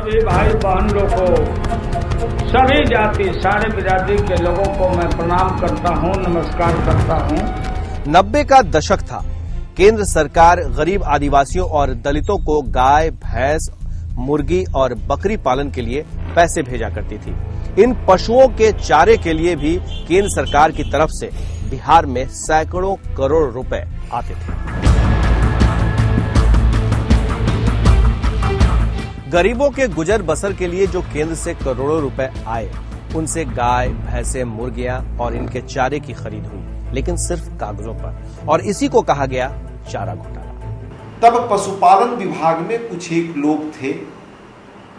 सभी भाई बहन लोग को, सभी जाति सारे बिरादरी के लोगों को मैं प्रणाम करता हूं, नमस्कार करता हूं। 90 का दशक था। केंद्र सरकार गरीब आदिवासियों और दलितों को गाय, भैंस, मुर्गी और बकरी पालन के लिए पैसे भेजा करती थी। इन पशुओं के चारे के लिए भी केंद्र सरकार की तरफ से बिहार में सैकड़ों करोड़ रुपए आते थे। गरीबों के गुजर बसर के लिए जो केंद्र से करोड़ों रुपए आए, उनसे गाय, भैंसे, मुर्गियां और इनके चारे की खरीद हुई, लेकिन सिर्फ कागजों पर, और इसी को कहा गया चारा घोटाला। तब पशुपालन विभाग में कुछ एक लोग थे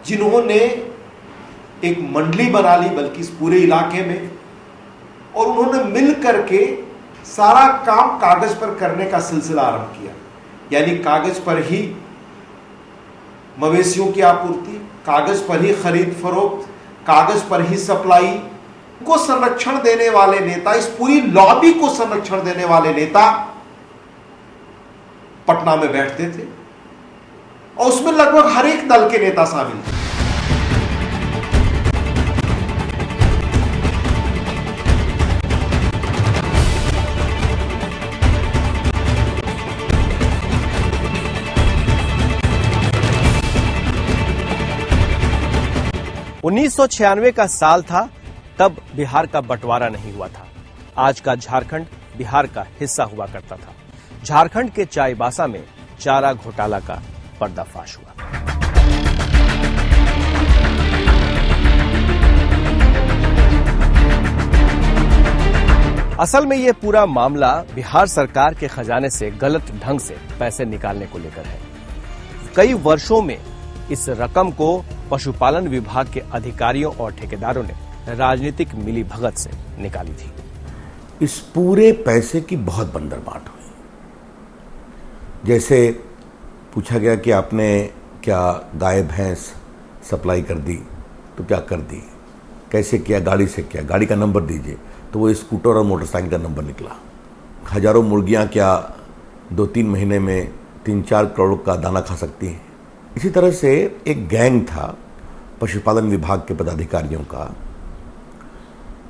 जिन्होंने एक मंडली बना ली, बल्कि इस पूरे इलाके में, और उन्होंने मिल करके सारा काम कागज पर करने का सिलसिला आरंभ किया। यानी कागज पर ही मवेशियों की आपूर्ति, कागज पर ही खरीद फरोख्त, कागज पर ही सप्लाई को संरक्षण देने वाले नेता, इस पूरी लॉबी को संरक्षण देने वाले नेता पटना में बैठते थे और उसमें लगभग हर एक दल के नेता शामिल थे। उन्नीस 1996 का साल था, तब बिहार का बंटवारा नहीं हुआ था। आज का झारखंड बिहार का हिस्सा हुआ करता था। झारखंड के चाईबासा में चारा घोटाला का पर्दाफाश हुआ। असल में यह पूरा मामला बिहार सरकार के खजाने से गलत ढंग से पैसे निकालने को लेकर है। कई वर्षों में इस रकम को पशुपालन विभाग के अधिकारियों और ठेकेदारों ने राजनीतिक मिलीभगत से निकाली थी। इस पूरे पैसे की बहुत बंदरबाट हुई। जैसे पूछा गया कि आपने क्या गाय भैंस सप्लाई कर दी, तो क्या कर दी, कैसे किया, गाड़ी से किया, गाड़ी का नंबर दीजिए, तो वो स्कूटर और मोटरसाइकिल का नंबर निकला। हजारों मुर्गियां क्या 2-3 महीने में 3-4 करोड़ का दाना खा सकती हैं। इसी तरह से एक गैंग था पशुपालन विभाग के पदाधिकारियों का।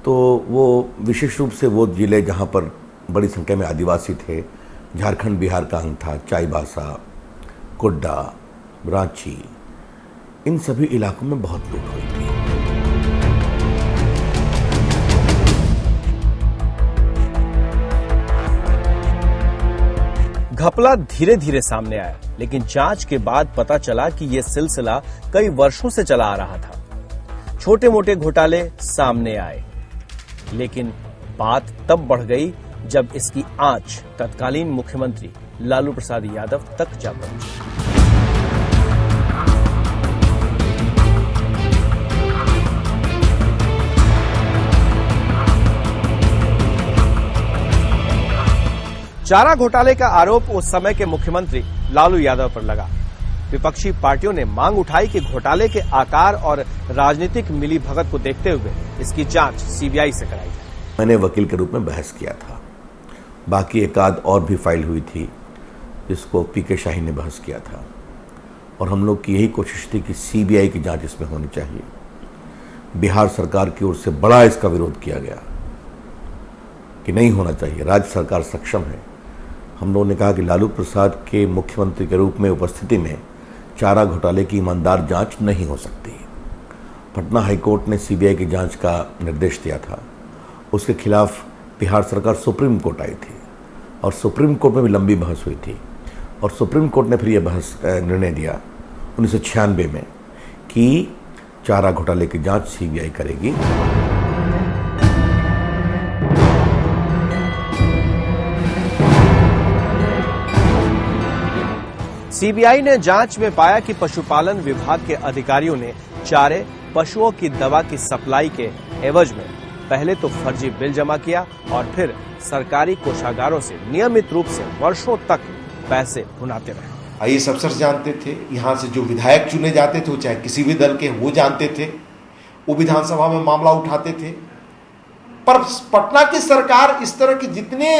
तो वो विशेष रूप से वो जिले जहाँ पर बड़ी संख्या में आदिवासी थे, झारखंड बिहार का अंग था, चाईबासा, गोड्डा, रांची, इन सभी इलाकों में बहुत लूट हुई थी। घपला धीरे धीरे सामने आया, लेकिन जांच के बाद पता चला कि यह सिलसिला कई वर्षों से चला आ रहा था। छोटे मोटे घोटाले सामने आए, लेकिन बात तब बढ़ गई जब इसकी आंच तत्कालीन मुख्यमंत्री लालू प्रसाद यादव तक जा पहुंची। चारा घोटाले का आरोप उस समय के मुख्यमंत्री लालू यादव पर लगा। विपक्षी पार्टियों ने मांग उठाई कि घोटाले के आकार और राजनीतिक मिलीभगत को देखते हुए इसकी जांच सीबीआई से कराई जाए। मैंने वकील के रूप में बहस किया था। बाकी एक आध और भी फाइल हुई थी जिसको पीके शाही ने बहस किया था, और हम लोग की यही कोशिश थी कि सीबीआई की जांच इसमें होनी चाहिए। बिहार सरकार की ओर से बड़ा इसका विरोध किया गया कि नहीं होना चाहिए, राज्य सरकार सक्षम है। हम लोगों ने कहा कि लालू प्रसाद के मुख्यमंत्री के रूप में उपस्थिति में चारा घोटाले की ईमानदार जांच नहीं हो सकती। पटना हाईकोर्ट ने सीबीआई की जांच का निर्देश दिया था। उसके खिलाफ बिहार सरकार सुप्रीम कोर्ट आई थी, और सुप्रीम कोर्ट में भी लंबी बहस हुई थी, और सुप्रीम कोर्ट ने फिर यह बहस निर्णय दिया 1996 में कि चारा घोटाले की जांच सीबीआई करेगी। सीबीआई ने जांच में पाया कि पशुपालन विभाग के अधिकारियों ने चारे, पशुओं की दवा की सप्लाई के एवज में पहले तो फर्जी बिल जमा किया और फिर सरकारी कोषागारों से नियमित रूप से वर्षों तक पैसे भुनाते रहे। आईएएस अफसर जानते थे, यहाँ से जो विधायक चुने जाते थे, चाहे किसी भी दल के, वो जानते थे, वो विधानसभा में मामला उठाते थे। पर पटना की सरकार इस तरह की जितने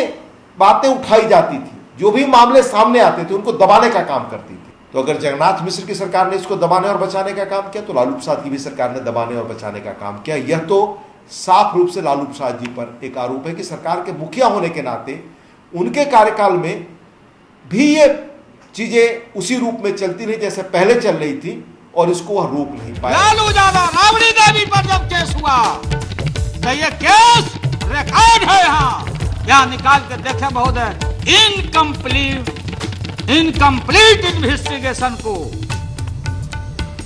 बातें उठाई जाती थी, जो भी मामले सामने आते थे, उनको दबाने का काम करती थी। तो अगर जगन्नाथ मिश्र की सरकार ने इसको दबाने और बचाने का काम किया तो लालू प्रसाद की भी सरकार ने दबाने और बचाने का काम किया। यह तो साफ रूप से लालू प्रसाद जी पर एक आरोप है कि सरकार के मुखिया होने के नाते उनके कार्यकाल में भी ये चीजें उसी रूप में चलती रही जैसे पहले चल रही थी और इसको वह रोक नहीं पाया। लालू यादव राबड़ी देवी पर जब केस हुआ तो ये केस रिकॉर्ड है, यहाँ निकाल के देखे महोदय। इनकम्प्लीट इन्वेस्टिगेशन को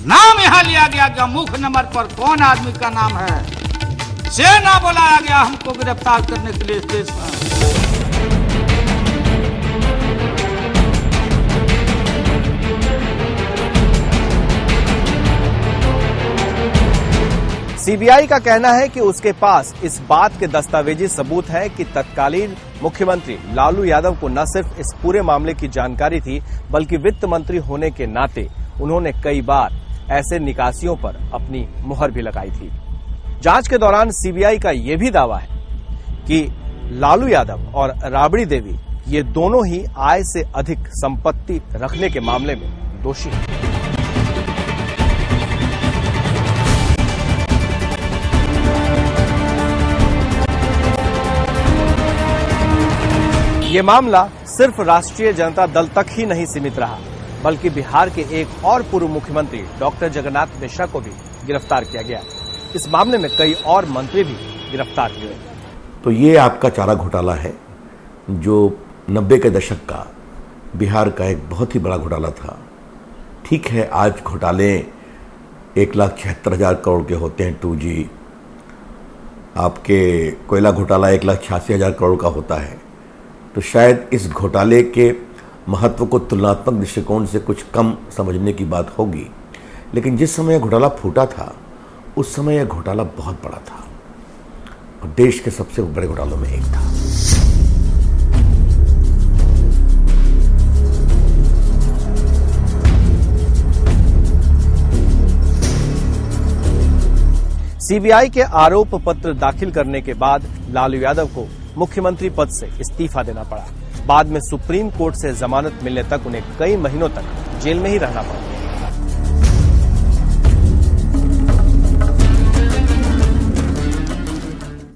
नाम यहां लिया गया कि मुख्य नंबर पर कौन आदमी का नाम है, से ना बुलाया गया हमको गिरफ्तार करने के लिए केस में। सीबीआई का कहना है कि उसके पास इस बात के दस्तावेजी सबूत है कि तत्कालीन मुख्यमंत्री लालू यादव को न सिर्फ इस पूरे मामले की जानकारी थी, बल्कि वित्त मंत्री होने के नाते उन्होंने कई बार ऐसे निकासियों पर अपनी मुहर भी लगाई थी। जांच के दौरान सीबीआई का यह भी दावा है कि लालू यादव और राबड़ी देवी ये दोनों ही आय से अधिक संपत्ति रखने के मामले में दोषी हैं। ये मामला सिर्फ राष्ट्रीय जनता दल तक ही नहीं सीमित रहा, बल्कि बिहार के एक और पूर्व मुख्यमंत्री डॉक्टर जगन्नाथ मिश्रा को भी गिरफ्तार किया गया। इस मामले में कई और मंत्री भी गिरफ्तार हुए। तो ये आपका चारा घोटाला है जो 90 के दशक का बिहार का एक बहुत ही बड़ा घोटाला था। ठीक है, आज घोटाले 1,76,000 करोड़ के होते हैं 2G, आपके कोयला घोटाला 1,86,000 करोड़ का होता है। तो शायद इस घोटाले के महत्व को तुलनात्मक दृष्टिकोण से कुछ कम समझने की बात होगी, लेकिन जिस समय यह घोटाला फूटा था उस समय यह घोटाला बहुत बड़ा था और देश के सबसे बड़े घोटालों में एक था। सीबीआई के आरोप पत्र दाखिल करने के बाद लालू यादव को मुख्यमंत्री पद से इस्तीफा देना पड़ा। बाद में सुप्रीम कोर्ट से जमानत मिलने तक उन्हें कई महीनों तक जेल में ही रहना पड़ा।